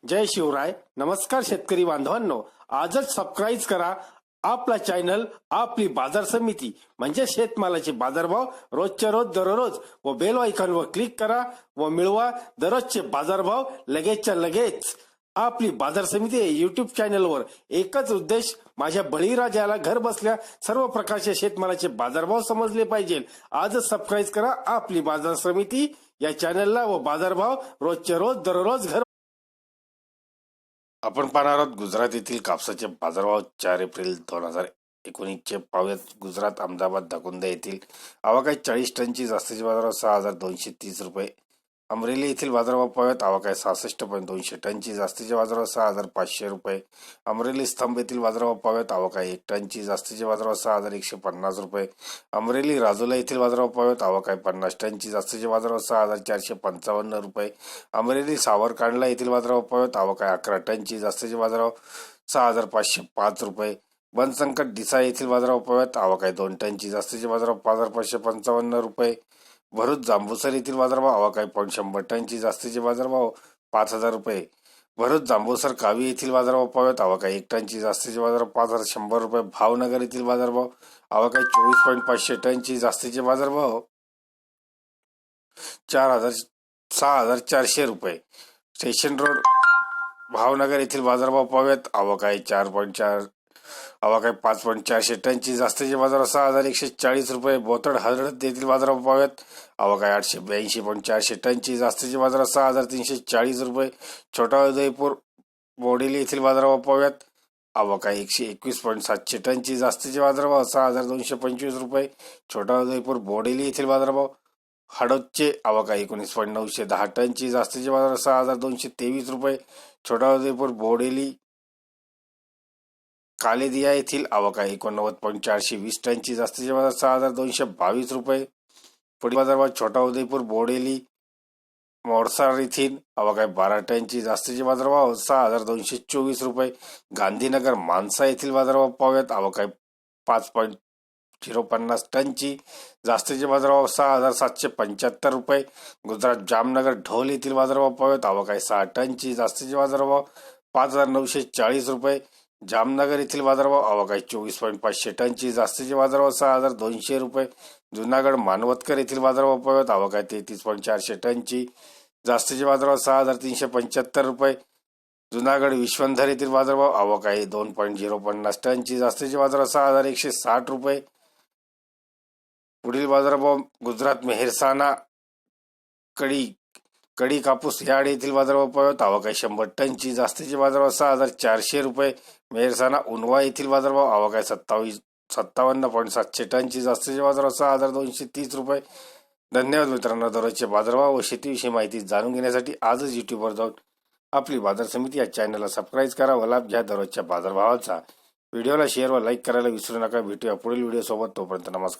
जय शिवराय. नमस्कार शेतकरी बांधवांनो, आजच सबस्क्राईब करा आपला चॅनल आपली बाजार समिती म्हणजे शेतमालाचे बाजारभाव रोजच्या रोज दररोज व बेल आयकॉनवर क्लिक करा व मिळवा दररोजचे बाजारभाव लगेचच्या लगेच. आपली बाजार समिती युट्यूब चॅनलवर एकच उद्देश, माझ्या बळीराजाला घर बसल्या सर्व प्रकारचे शेतमालाचे बाजारभाव समजले पाहिजे. आजच सबस्क्राईब करा आपली बाजार समिती या चॅनलला व बाजारभाव रोजच्या रोज दररोज घर. आपण पाहणार आहोत गुजरात येथील कापसाचे बाजारभाव 4 एप्रिल 2019 पाहूयात. गुजरात अहमदाबाद दाकुंदा येथील आवक 40 टनची जास्तीचे बाजारभाव 6230 रुपये. अमरेली येथील बाजारभाव पाहूयात. आवक 66.200 टनची जास्तीचे बाजारभाव 6500 रुपये. अमरेली स्तंभ येथील बाजारभाव पाहूयात. आवक 1 टनची जास्तीचे बाजारभाव 6150 रुपये. अमरेली राजूला येथील बाजारभाव पाहूयात. आवक 50 टनची जास्तीचे बाजारभाव 6455 रुपये. अमरेली सावरकांडला येथील बाजारभाव पाहूयात. आवक 11 टनची जास्तीचे बाजारभाव 6505 रुपये. बनसंकट डिसा येथील बाजारभाव पाहूयात. आवक 2 टनची जास्तीचे बाजारभाव 5555 रुपये. भरूच जांबूसर येथील बाजारभाव. आवक 100 टनची जास्तीचे बाजारभाव 5000 रुपये. भरूच जांबूसर कावी येथील बाजारभाव पाहूयात. आवक 1 टनची जास्तीचे बाजारभाव 5100 रुपये. भावनगर येथील बाजारभाव. आवक 24.500 टनची जास्तीचे बाजारभाव 6400 रुपये. स्टेशन रोड भावनगर येथील बाजारभाव पाहूयात. आवक 5.400 टनची जास्तीचे बाजारभाव 6140 रुपये. बोतड हळद येथील बाजारभाव पाहूयात. आवक 882.400 टनची जास्तीचे बाजारभाव 6340 रुपये. छोटा उदयपूर बोडेली येथील बाजारभाव पाहूयात. आवक 121.700 टनची जास्तीचे बाजारभाव 6225 रुपये. छोटा उदयपूर बोडेली येथील बाजारभाव. हडोदचे आवक 19.910 टनची जास्तीचे बाजारभाव 6223 रुपये. छोटा उदयपूर बोडेली. कालेदिया येथील आवक 89.420 टनची जास्तीचे बाजार 6222 रुपये. पुढील बाजारभाव छोटा उदयपूर बोडेली. मोरसार येथील आवक 12 टनची जास्तीचे बाजारभाव 6224 रुपये. गांधीनगर मानसा येथील बाजारभाव पाहूयात. आवक 5.050 टनची जास्तीचे बाजारभाव 6775 रुपये. गुजरात जामनगर ढोल येथील बाजारभाव पाहूयात. आवक 6 टनची जास्तीचे बाजारभाव 5940 रुपये. जामनगर येथील बाजारभाव. आवक 24.500 टनची जास्तीचे बाजारभाव 6200 रुपये. जुनागड मानवतकर येथील बाजारभाव पाहूयात. आवक 33.400 टनची जास्तीचे बाजारभाव 6375 रुपये. जुनागड विश्वंधर येथील बाजारभाव. आवक 2.050 टनची जास्तीचे बाजारभाव 6160 रुपये. पुढील बाजारभाव गुजरात मेहरसाना कडी कापूस यार्ड येथील बाजारभाव पाहूयात. आवक 100 टनची जास्तीचे बाजारभाव 6400 रुपये. मेहरसाना उनवा येथील बाजारभाव. आवक 57.700 टनची जास्तीचे बाजारभाव 6230 रुपये. धन्यवाद मित्रांनो. दररोजचे बाजारभाव व शेतीविषयी माहिती जाणून घेण्यासाठी आजच युट्यूबवर जाऊन आपली बाजार समिती या चॅनलला सबस्क्राईब करा व लाभ घ्या दररोजच्या बाजारभावाचा. व्हिडिओला शेअर व लाईक करायला विसरू नका. भेटूया पुढील व्हिडिओ सोबत. तोपर्यंत नमस्कार.